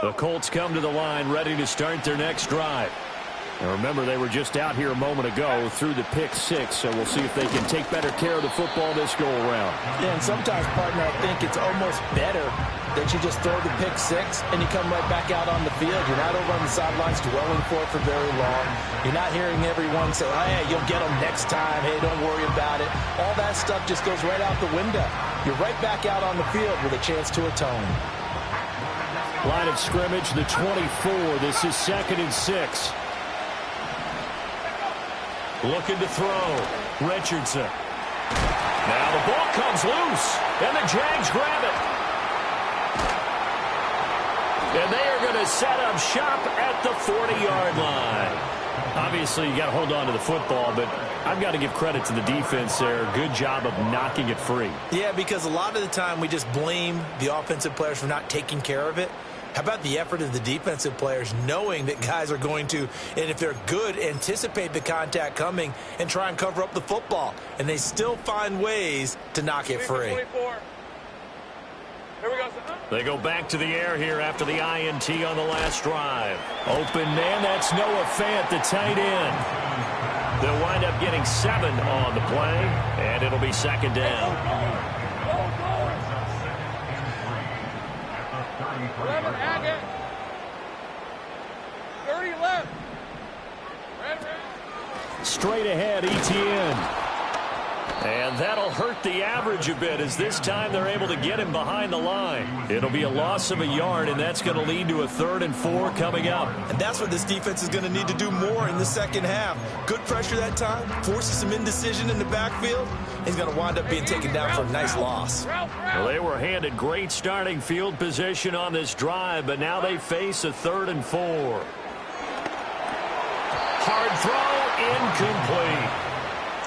The Colts come to the line ready to start their next drive. Now remember, they were just out here a moment ago through the pick six, so we'll see if they can take better care of the football this go-around. Yeah, and sometimes, partner, I think it's almost better that you just throw the pick six and you come right back out on the field. You're not over on the sidelines dwelling for it for very long. You're not hearing everyone say, hey, you'll get them next time. Hey, don't worry about it. All that stuff just goes right out the window. You're right back out on the field with a chance to atone. Line of scrimmage, the 24. This is 2nd and 6. Looking to throw. Richardson. Now the ball comes loose, and the Jags grab it. And they are going to set up shop at the 40-yard line. Obviously, you got to hold on to the football, but I've got to give credit to the defense there. Good job of knocking it free. Yeah, because a lot of the time we just blame the offensive players for not taking care of it. How about the effort of the defensive players knowing that guys are going to, and if they're good, anticipate the contact coming and try and cover up the football. And they still find ways to knock it free. 24. Here we go. They go back to the air here after the INT on the last drive. Open man, that's Noah Fant, the tight end. They'll wind up getting 7 on the play, and it'll be 2nd down. 11, Agate. 30 left. Red. Straight ahead, Etienne. And that'll hurt the average a bit as this time they're able to get him behind the line. It'll be a loss of a yard, and that's going to lead to a 3rd and 4 coming up. And that's what this defense is going to need to do more in the second half. Good pressure that time, forces some indecision in the backfield. He's going to wind up being taken down for a nice loss. Well, they were handed great starting field position on this drive, but now they face a 3rd and 4. Hard throw, incomplete.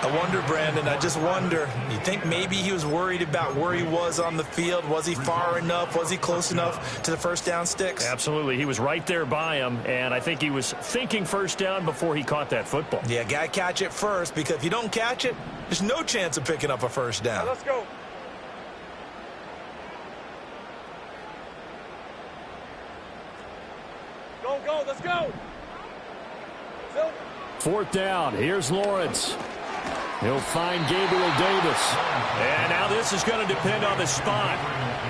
I wonder, Brandon, I just wonder, you think maybe he was worried about where he was on the field? Was he far enough? Was he close enough to the first down sticks? Absolutely. He was right there by him, and I think he was thinking first down before he caught that football. Yeah, got to catch it first, because if you don't catch it, there's no chance of picking up a first down. Let's go. Go, let's go. 4th down. Here's Lawrence. He'll find Gabriel Davis. And now this is going to depend on the spot.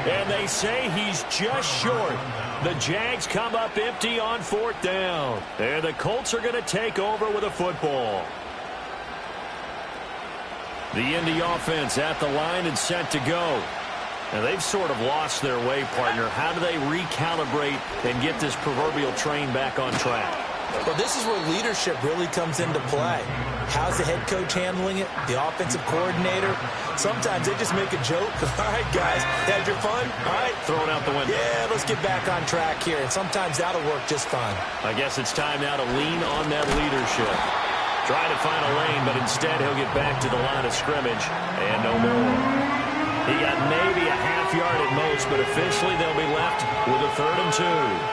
And they say he's just short. The Jags come up empty on 4th down. And the Colts are going to take over with a football. The Indy offense at the line and set to go. Now they've sort of lost their way, partner. How do they recalibrate and get this proverbial train back on track? Well, this is where leadership really comes into play. How's the head coach handling it? The offensive coordinator? Sometimes they just make a joke. All right, guys, had your fun? All right. Throw it out the window. Yeah, let's get back on track here. And sometimes that'll work just fine. I guess it's time now to lean on that leadership. Try to find a lane, but instead he'll get back to the line of scrimmage and no more. He got maybe a half yard at most, but officially they'll be left with a 3rd and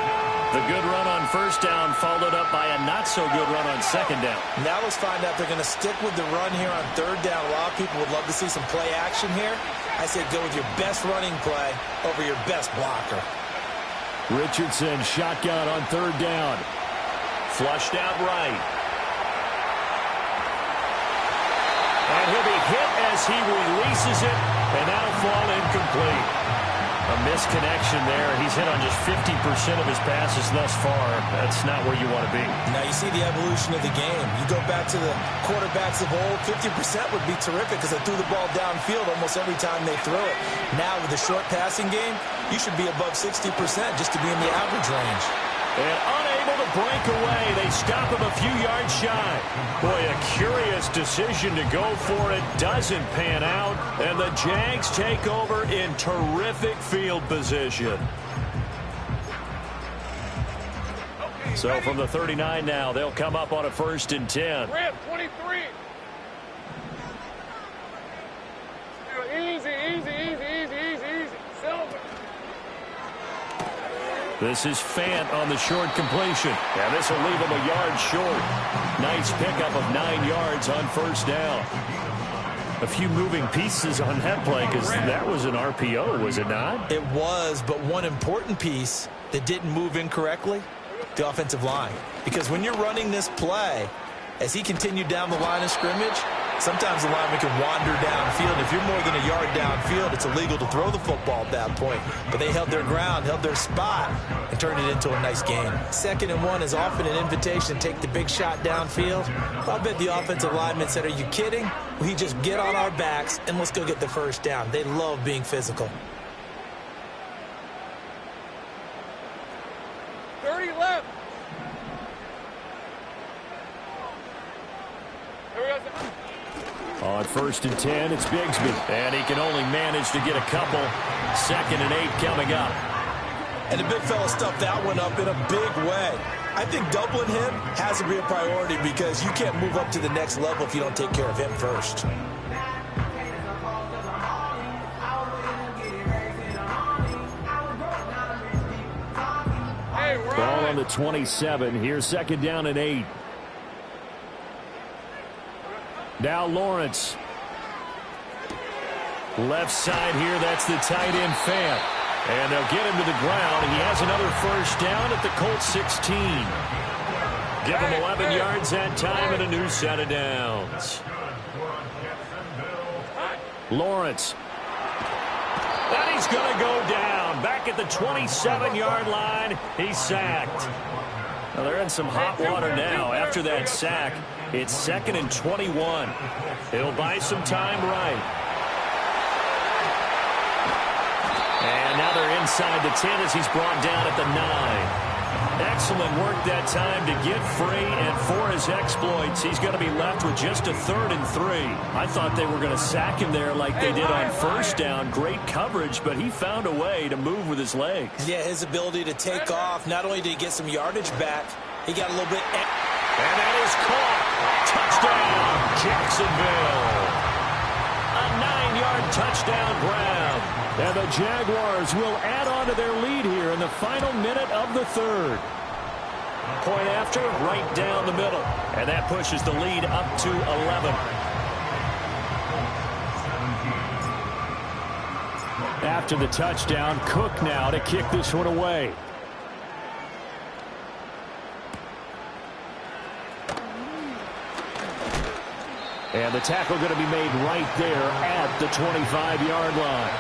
2. The good run on first down followed up by a not-so-good run on 2nd down. Now let's find out if they're going to stick with the run here on 3rd down. A lot of people would love to see some play action here. I say go with your best running play over your best blocker. Richardson shotgun on 3rd down. Flushed out right. And he'll be hit as he releases it, and that'll fall incomplete. A misconnection there. He's hit on just 50% of his passes thus far. That's not where you want to be. Now you see the evolution of the game. You go back to the quarterbacks of old, 50% would be terrific because they threw the ball downfield almost every time they threw it. Now with the short passing game, you should be above 60% just to be in the average range. And unable to break away. They stop him a few yards shy. Boy, a curious decision to go for it. Doesn't pan out. And the Jags take over in terrific field position. So from the 39 now, they'll come up on a 1st and 10. Rip, 23. Easy. Silver. This is Fant on the short completion. And this will leave him a yard short. Nice pickup of 9 yards on 1st down. A few moving pieces on that play because that was an RPO, was it not? It was, but one important piece that didn't move incorrectly? The offensive line. Because when you're running this play, as he continued down the line of scrimmage, sometimes the lineman can wander downfield. If you're more than a yard downfield, it's illegal to throw the football at that point. But they held their ground, held their spot, and turned it into a nice game. 2nd and 1 is often an invitation to take the big shot downfield. Well, I bet the offensive lineman said, are you kidding? We just get on our backs and let's go get the first down. They love being physical. 30 left. Here we go. On 1st and 10, it's Bigsby. And he can only manage to get a couple. 2nd and 8 coming up. And the big fella stuffed that one up in a big way. I think doubling him has to be a priority because you can't move up to the next level if you don't take care of him first. Hey, we're Ball on. on the 27. Here's 2nd down and 8. Now Lawrence. Left side here, that's the tight end Fant. And they'll get him to the ground. He has another first down at the Colts 16. Give him 11 yards that time and a new set of downs. Lawrence. And he's going to go down. Back at the 27-yard line, he's sacked. Well, they're in some hot water now. After that sack, it's 2nd and 21. He'll buy some time right. And now they're inside the 10 as he's brought down at the 9. Excellent work that time to get free, and for his exploits, he's going to be left with just a 3rd and 3. I thought they were going to sack him there like they did on first down. Great coverage, but he found a way to move with his legs. Yeah, his ability to take off, not only did he get some yardage back, he got a little bit... And that is caught. Touchdown, Jacksonville. A 9-yard touchdown grab. And the Jaguars will add on to their lead here in the final minute of the 3rd. Point after, right down the middle. And that pushes the lead up to 11. After the touchdown, Cook now to kick this one away. And the tackle going to be made right there at the 25-yard line.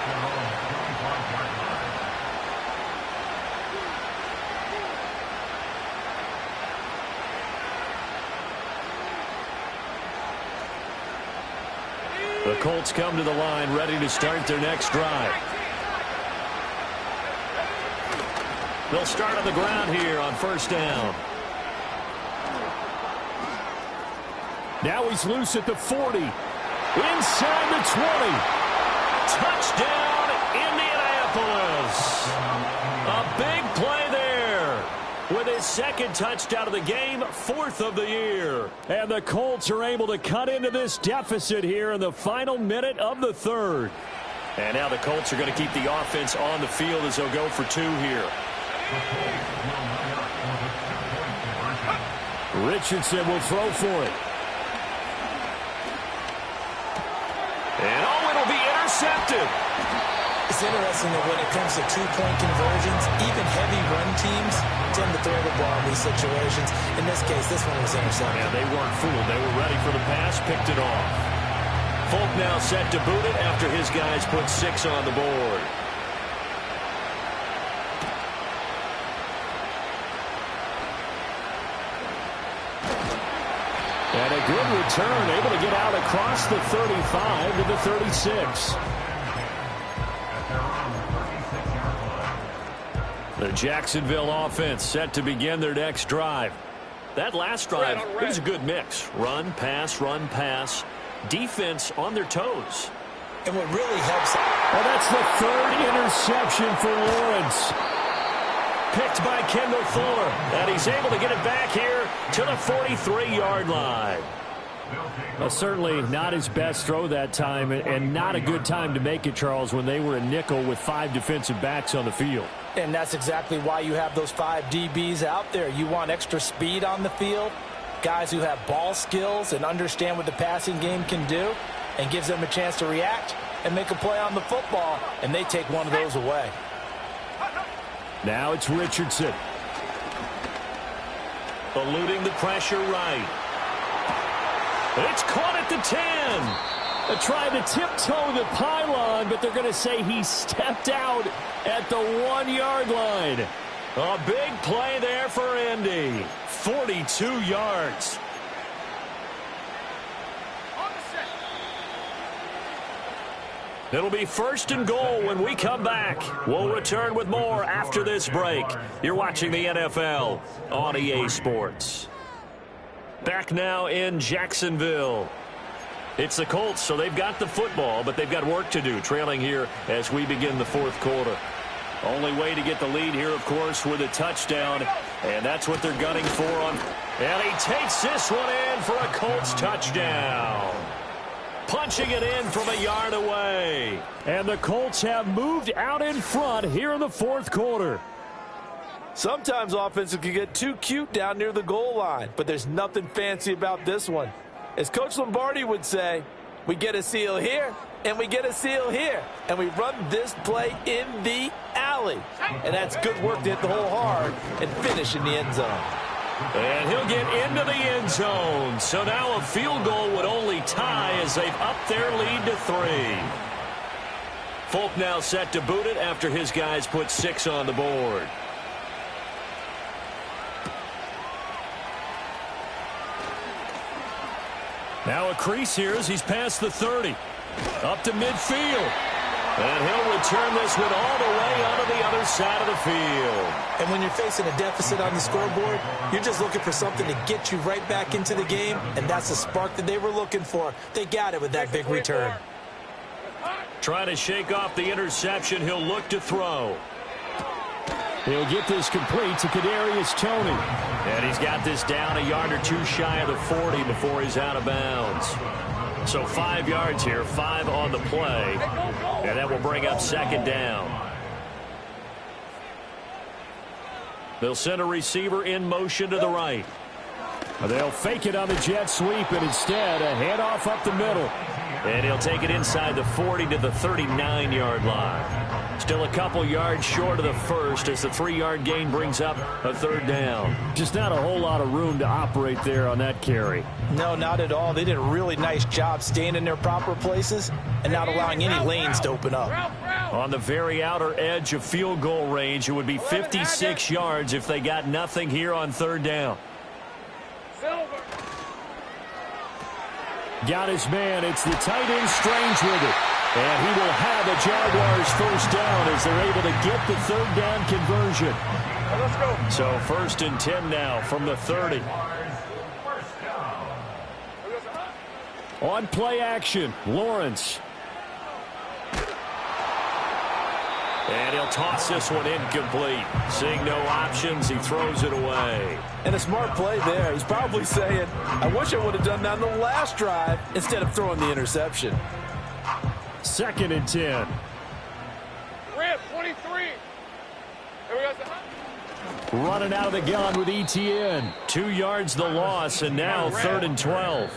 The Colts come to the line ready to start their next drive. They'll start on the ground here on 1st down. Now he's loose at the 40. Inside the 20. Touchdown, Indianapolis. A big play there. With his 2nd touchdown of the game, 4th of the year. And the Colts are able to cut into this deficit here in the final minute of the 3rd. And now the Colts are going to keep the offense on the field as they'll go for 2 here. Richardson will throw for it. And it'll be intercepted. It's interesting that when it comes to 2-point conversions, even heavy run teams tend to throw the ball in these situations. In this case, this one was intercepted. Yeah, they weren't fooled. They were ready for the pass, picked it off. Folk now set to boot it after his guys put 6 on the board. And a good return, able to get out across the 35 to the 36. The Jacksonville offense set to begin their next drive. That last drive, it was a good mix. Run, pass, defense on their toes. And what really helps... Well, that's the 3rd interception for Lawrence. Picked by Kendall Fuller. And he's able to get it back here to the 43-yard line. Well, certainly not his best throw that time, and not a good time to make it, Charles, when they were a nickel with 5 defensive backs on the field. And that's exactly why you have those 5 DBs out there. You want extra speed on the field, guys who have ball skills and understand what the passing game can do, and gives them a chance to react and make a play on the football, and they take one of those away. Now it's Richardson. Eluding the pressure right. It's caught at the 10. They're trying to tiptoe the pylon, but they're going to say he stepped out at the 1-yard line. A big play there for Indy. 42 yards. It'll be 1st and goal when we come back. We'll return with more after this break. You're watching the NFL on EA Sports. Back now in Jacksonville. It's the Colts, so they've got the football, but they've got work to do, trailing here as we begin the 4th quarter. Only way to get the lead here, of course, with a touchdown, and that's what they're gunning for. And he takes this one in for a Colts touchdown. Punching it in from a yard away. And the Colts have moved out in front here in the 4th quarter. Sometimes offenses can get too cute down near the goal line, but there's nothing fancy about this one. As Coach Lombardi would say, we get a seal here, and we get a seal here, and we run this play in the alley. And that's good work to hit the hole hard and finish in the end zone. And he'll get into the end zone. So now a field goal would only tie as they've upped their lead to 3. Folk now set to boot it after his guys put 6 on the board. Now a crease here as he's past the 30. Up to midfield. And he'll return this one all the way onto the other side of the field. And when you're facing a deficit on the scoreboard, you're just looking for something to get you right back into the game, and that's the spark that they were looking for. They got it with that big return. Trying to shake off the interception, he'll look to throw. He'll get this complete to Kadarius Toney. And he's got this down a yard or two shy of the 40 before he's out of bounds. So 5 yards here, 5 on the play. And that will bring up 2nd down. They'll send a receiver in motion to the right. They'll fake it on the jet sweep, and instead a handoff up the middle. And he'll take it inside the 40 to the 39-yard line. Still a couple yards short of the first as the 3-yard gain brings up a 3rd down. Just not a whole lot of room to operate there on that carry. No, not at all. They did a really nice job staying in their proper places and not allowing any lanes to open up. On the very outer edge of field goal range, it would be 56 yards if they got nothing here on 3rd down. Got his man. It's the tight end Strange with it. And he will have the Jaguars 1st down as they're able to get the 3rd down conversion. Let's go. So 1st and 10 now from the 30. On play action, Lawrence. And he'll toss this one incomplete. Seeing no options, he throws it away. And a smart play there. He's probably saying, I wish I would have done that on the last drive instead of throwing the interception. 2nd and 10. Rip, 23. Here we go. Running out of the gun with ETN. 2 yards the loss, and now 3rd and 12.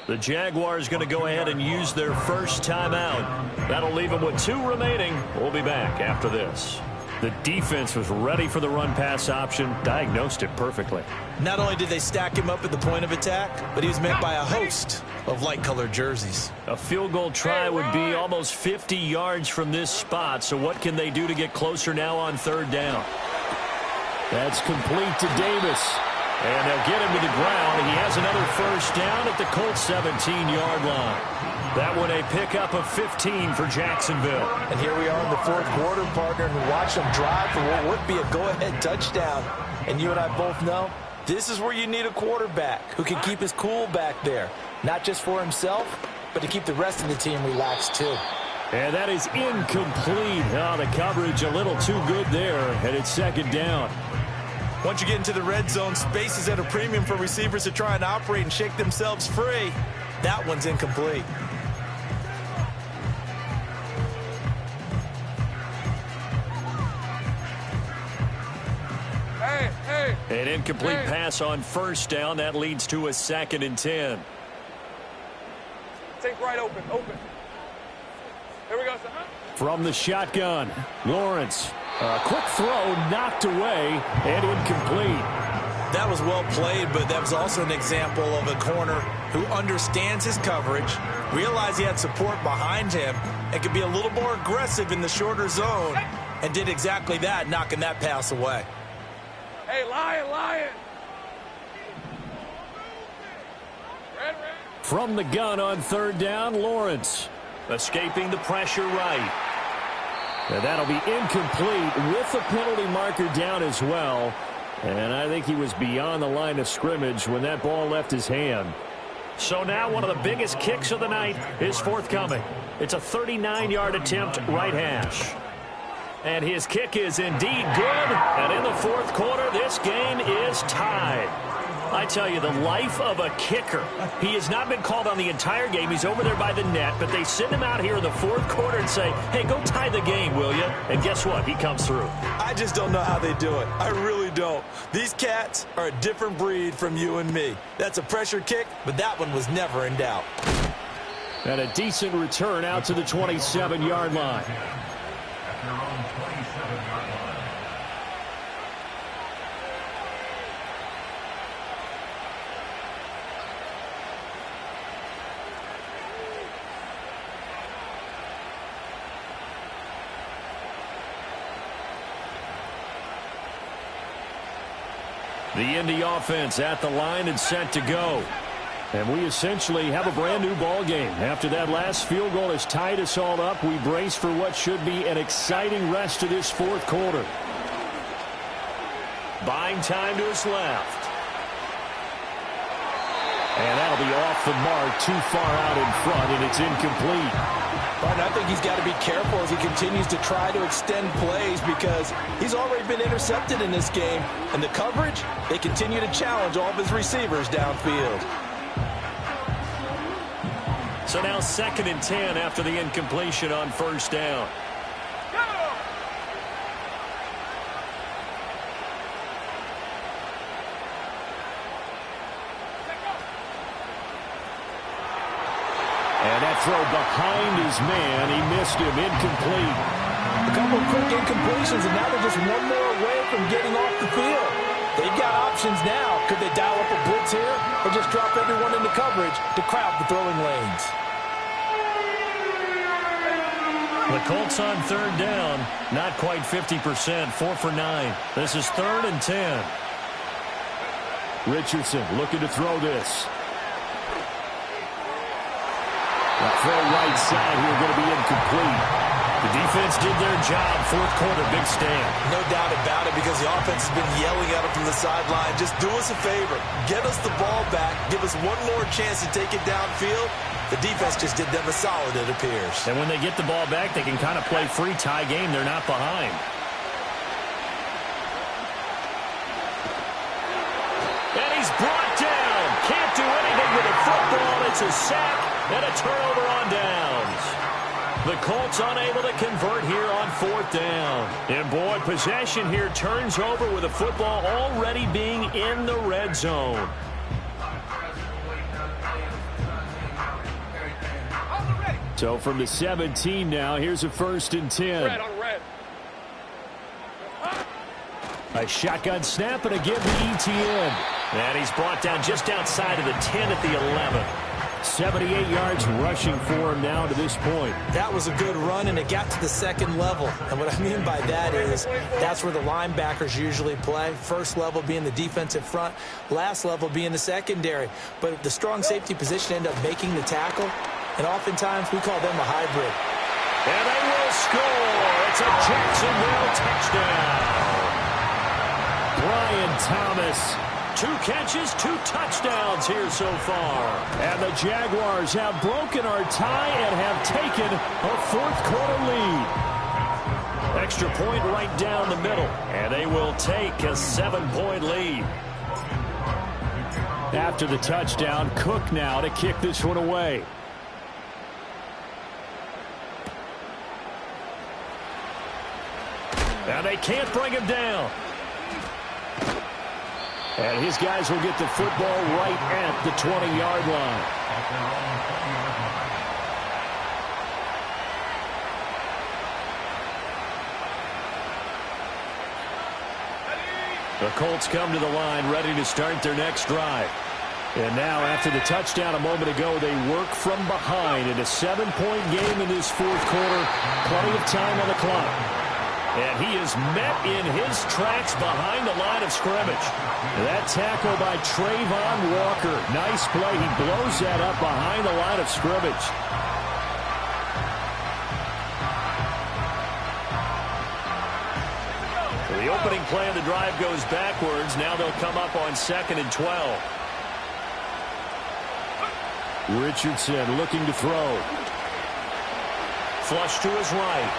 The Jaguars going to go ahead and use their first timeout. That'll leave them with 2 remaining. We'll be back after this. The defense was ready for the run-pass option, diagnosed it perfectly. Not only did they stack him up at the point of attack, but he was met by a host of light-colored jerseys. A field goal try would be almost 50 yards from this spot, so what can they do to get closer now on 3rd down? That's complete to Davis. And they'll get him to the ground, and he has another 1st down at the Colts 17-yard line. That one a pickup of 15 for Jacksonville. And here we are in the 4th quarter, partner, and watch them drive for what would be a go-ahead touchdown. And you and I both know this is where you need a quarterback who can keep his cool back there, not just for himself, but to keep the rest of the team relaxed too. And that is incomplete. Oh, the coverage a little too good there, and it's 2nd down. Once you get into the red zone, space is at a premium for receivers to try and operate and shake themselves free. That one's incomplete. Hey. An incomplete pass on 1st down. That leads to a 2nd and 10. Take right open. Here we go. From the shotgun, Lawrence. A quick throw knocked away and incomplete. That was well played, but that was also an example of a corner who understands his coverage, realized he had support behind him, and could be a little more aggressive in the shorter zone, and did exactly that, knocking that pass away. Hey, Lion! Red. From the gun on third down, Lawrence. Escaping the pressure right. And that'll be incomplete with the penalty marker down as well. And I think he was beyond the line of scrimmage when that ball left his hand. So now one of the biggest kicks of the night is forthcoming. It's a 39-yard attempt, right hash. And his kick is indeed good. And in the fourth quarter, this game is tied. I tell you, the life of a kicker. He has not been called on the entire game. He's over there by the net, but they send him out here in the fourth quarter and say, hey, go tie the game, will you? And guess what? He comes through. I just don't know how they do it. I really don't. These cats are a different breed from you and me. That's a pressure kick, but that one was never in doubt. And a decent return out to the 27-yard line. The Indy offense at the line and set to go. And we essentially have a brand new ball game. After that last field goal has tied us all up, we brace for what should be an exciting rest of this fourth quarter. Buying time to his left. And that'll be off the mark, too far out in front, and it's incomplete. But I think he's got to be careful as he continues to try to extend plays because he's already been intercepted in this game. And the coverage, they continue to challenge all of his receivers downfield. So now 2nd and 10 after the incompletion on first down. And that throw behind his man, he missed him, incomplete. A couple of quick incompletions, and now they're just one more away from getting off the field. They've got options now. Could they dial up a blitz here or just drop everyone into coverage to crowd the throwing lanes? The Colts on third down, not quite 50%, 4 for 9. This is 3rd and 10. Richardson looking to throw this. The throw right side here going to be incomplete. The defense did their job. Fourth quarter, big stand. No doubt about it because the offense has been yelling at him from the sideline. Just do us a favor. Get us the ball back. Give us one more chance to take it downfield. The defense just did them a solid, it appears. And when they get the ball back, they can kind of play free tie game. They're not behind. And he's brought down. Can't do anything with the football. It's a sack and a turnover on downs. The Colts unable to convert here on 4th down. And boy, possession here turns over with the football already being in the red zone. So from the 17 now, here's a 1st and 10. Red on red. A shotgun snap and again to ETN. And he's brought down just outside of the 10 at the 11. 78 yards rushing for him now to this point. That was a good run, and it got to the 2nd level. And what I mean by that is that's where the linebackers usually play. First level being the defensive front, last level being the secondary. But the strong safety position ended up making the tackle, and oftentimes we call them a hybrid. And they will score. It's a Jacksonville touchdown. Brian Thomas. 2 catches, 2 touchdowns here so far. And the Jaguars have broken our tie and have taken a fourth quarter lead. Extra point right down the middle. And they will take a 7-point lead. After the touchdown, Cook now to kick this one away. And they can't bring him down. And his guys will get the football right at the 20-yard line. The Colts come to the line ready to start their next drive. And now, after the touchdown a moment ago, they work from behind in a 7-point game in this fourth quarter. Plenty of time on the clock. And he is met in his tracks behind the line of scrimmage. That tackle by Trayvon Walker. Nice play. He blows that up behind the line of scrimmage. The opening play of the drive goes backwards. Now they'll come up on 2nd and 12. Richardson looking to throw. Flush to his right.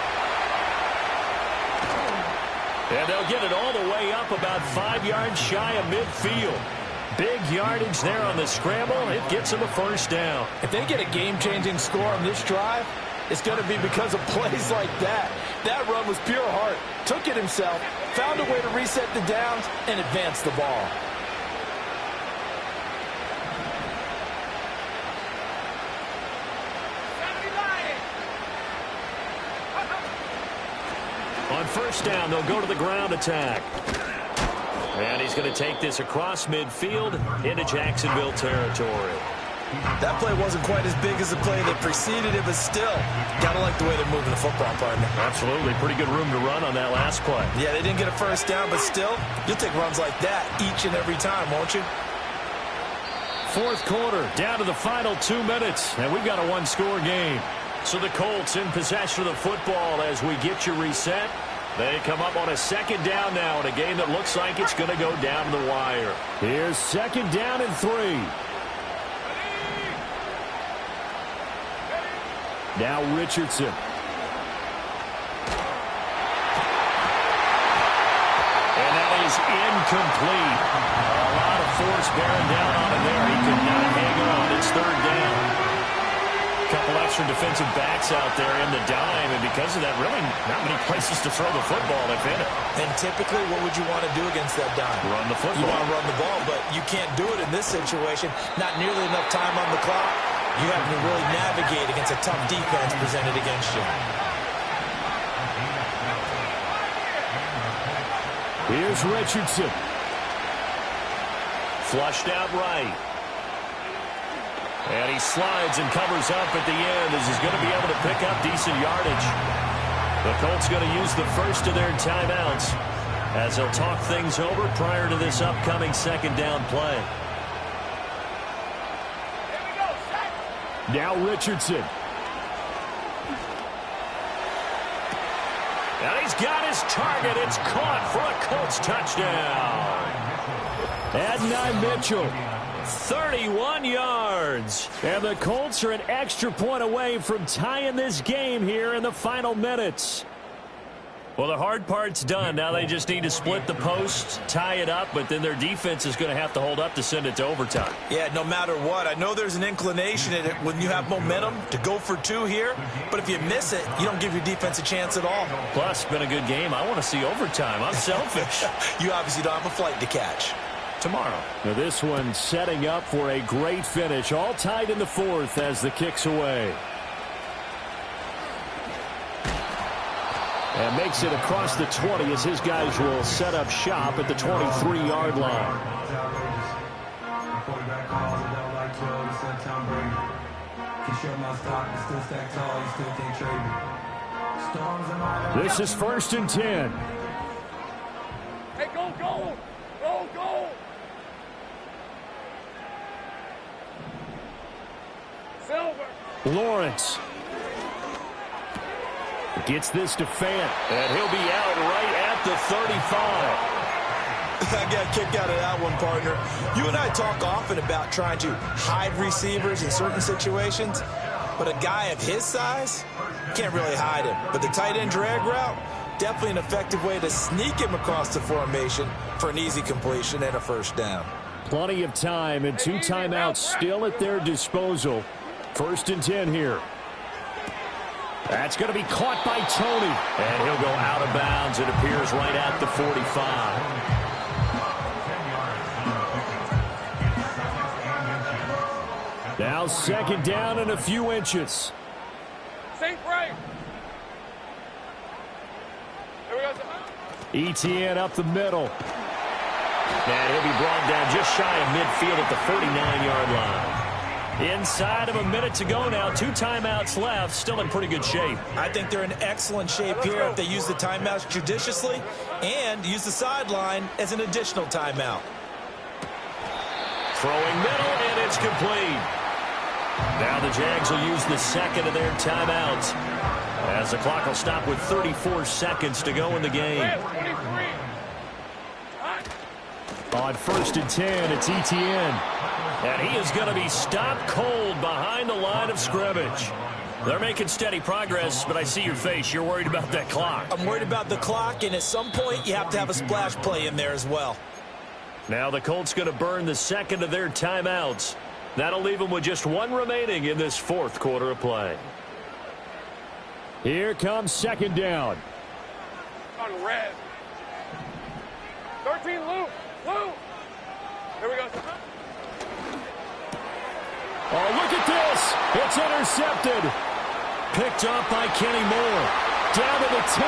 And they'll get it all the way up about 5 yards shy of midfield. Big yardage there on the scramble. It gets them a first down. If they get a game-changing score on this drive, it's going to be because of plays like that. That run was pure heart. Took it himself, found a way to reset the downs, and advance the ball. On first down, they'll go to the ground attack. And he's going to take this across midfield into Jacksonville territory. That play wasn't quite as big as the play that preceded it, but still, gotta like the way they're moving the football, partner. Absolutely. Pretty good room to run on that last play. Yeah, they didn't get a first down, but still, you'll take runs like that each and every time, won't you? Fourth quarter, down to the final 2 minutes, and we've got a one-score game. So the Colts in possession of the football as we get you reset. They come up on a second down now in a game that looks like it's going to go down to the wire. Here's second down and 3. Now Richardson. And that is incomplete. A lot of force bearing down on him there. He could not hang on. It's third down. A couple extra defensive backs out there in the dime, and because of that, really not many places to throw the football if in it. And typically, what would you want to do against that dime? Run the football. You want to run the ball, but you can't do it in this situation. Not nearly enough time on the clock. You have to really navigate against a tough defense presented against you. Here's Richardson. Flushed out right. And he slides and covers up at the end as he's going to be able to pick up decent yardage. The Colts going to use the first of their timeouts as they'll talk things over prior to this upcoming second down play. Now Richardson. And he's got his target. It's caught for a Colts touchdown. Adonai Mitchell, 31 yards. And the Colts are an extra point away from tying this game here in the final minutes. Well, the hard part's done. Now they just need to split the post, tie it up, but then their defense is going to have to hold up to send it to overtime. Yeah, no matter what. I know there's an inclination in it when you have momentum to go for 2 here, but if you miss it, you don't give your defense a chance at all. Plus, it's been a good game. I want to see overtime. I'm selfish. You obviously don't have a flight to catch. Tomorrow. Now this one setting up for a great finish. All tied in the fourth as the kick's away. And makes it across the 20 as his guys will set up shop at the 23-yard line. This is 1st and 10. Hey, go, go! Go, go! Silver! Lawrence gets this to Fant, and he'll be out right at the 35. I got a kick out of that one, partner. You and I talk often about trying to hide receivers in certain situations, but a guy of his size can't really hide him. But the tight end drag route, definitely an effective way to sneak him across the formation for an easy completion and a first down. Plenty of time and 2 timeouts still at their disposal. 1st and 10 here. That's going to be caught by Tony. And he'll go out of bounds, it appears, right at the 45. Now 2nd down and a few inches. Safe break! Here we go. ETN up the middle. And he'll be brought down just shy of midfield at the 49-yard line. Inside of a minute to go now. 2 timeouts left. Still in pretty good shape. I think they're in excellent shape here if they use the timeouts judiciously and use the sideline as an additional timeout. Throwing middle, and it's complete. Now the Jags will use the second of their timeouts as the clock will stop with 34 seconds to go in the game. On 1st and 10, it's Etienne. And he is going to be stopped cold behind the line of scrimmage. They're making steady progress, but I see your face. You're worried about that clock. I'm worried about the clock, and at some point you have to have a splash play in there as well. Now the Colts going to burn the second of their timeouts. That'll leave them with just 1 remaining in this 4th quarter of play. Here comes 2nd down. On red. 13, Lou. Lou. Here we go. Oh, look at this. It's intercepted. Picked up by Kenny Moore. Down to the 10.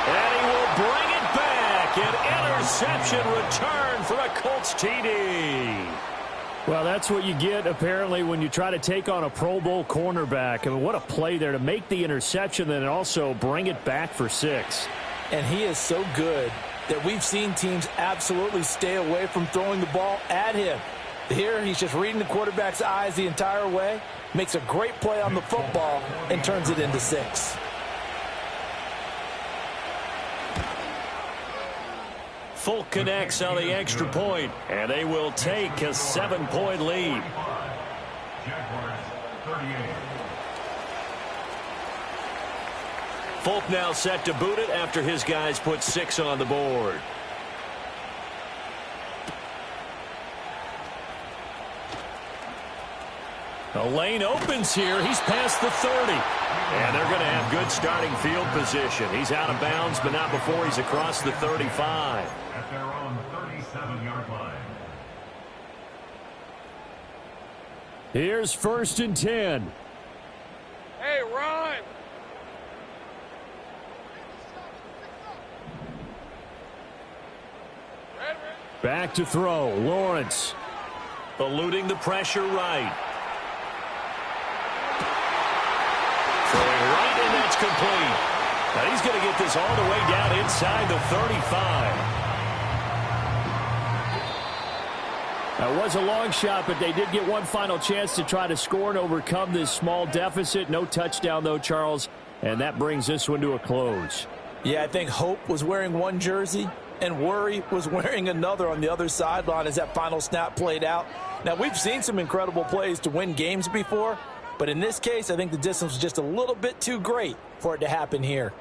And he will bring it back. An interception return for a Colts TD. Well, that's what you get, apparently, when you try to take on a Pro Bowl cornerback. I mean, what a play there to make the interception and also bring it back for 6. And he is so good that we've seen teams absolutely stay away from throwing the ball at him. Here, he's just reading the quarterback's eyes the entire way, makes a great play on the football, and turns it into 6. Folk connects on the extra point, and they will take a 7-point lead. Folk now set to boot it after his guys put 6 on the board. The lane opens here. He's past the 30. And they're going to have good starting field position. He's out of bounds, but not before he's across the 35. At their own 37-yard line. Here's 1st and 10. Hey, run. Back to throw. Lawrence. Eluding the pressure right. Throwing right, and that's complete. Now he's going to get this all the way down inside the 35. That was a long shot, but they did get one final chance to try to score and overcome this small deficit. No touchdown, though, Charles, and that brings this one to a close. Yeah, I think Hope was wearing one jersey, and Worry was wearing another on the other sideline as that final snap played out. Now, we've seen some incredible plays to win games before, but in this case, I think the distance was just a little bit too great for it to happen here.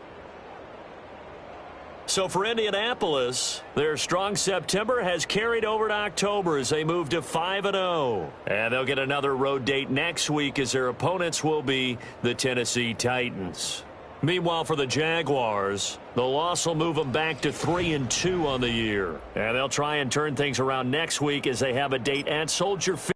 So for Indianapolis, their strong September has carried over to October as they move to 5-0. And they'll get another road date next week as their opponents will be the Tennessee Titans. Meanwhile, for the Jaguars, the loss will move them back to 3-2 on the year. And they'll try and turn things around next week as they have a date at Soldier Field.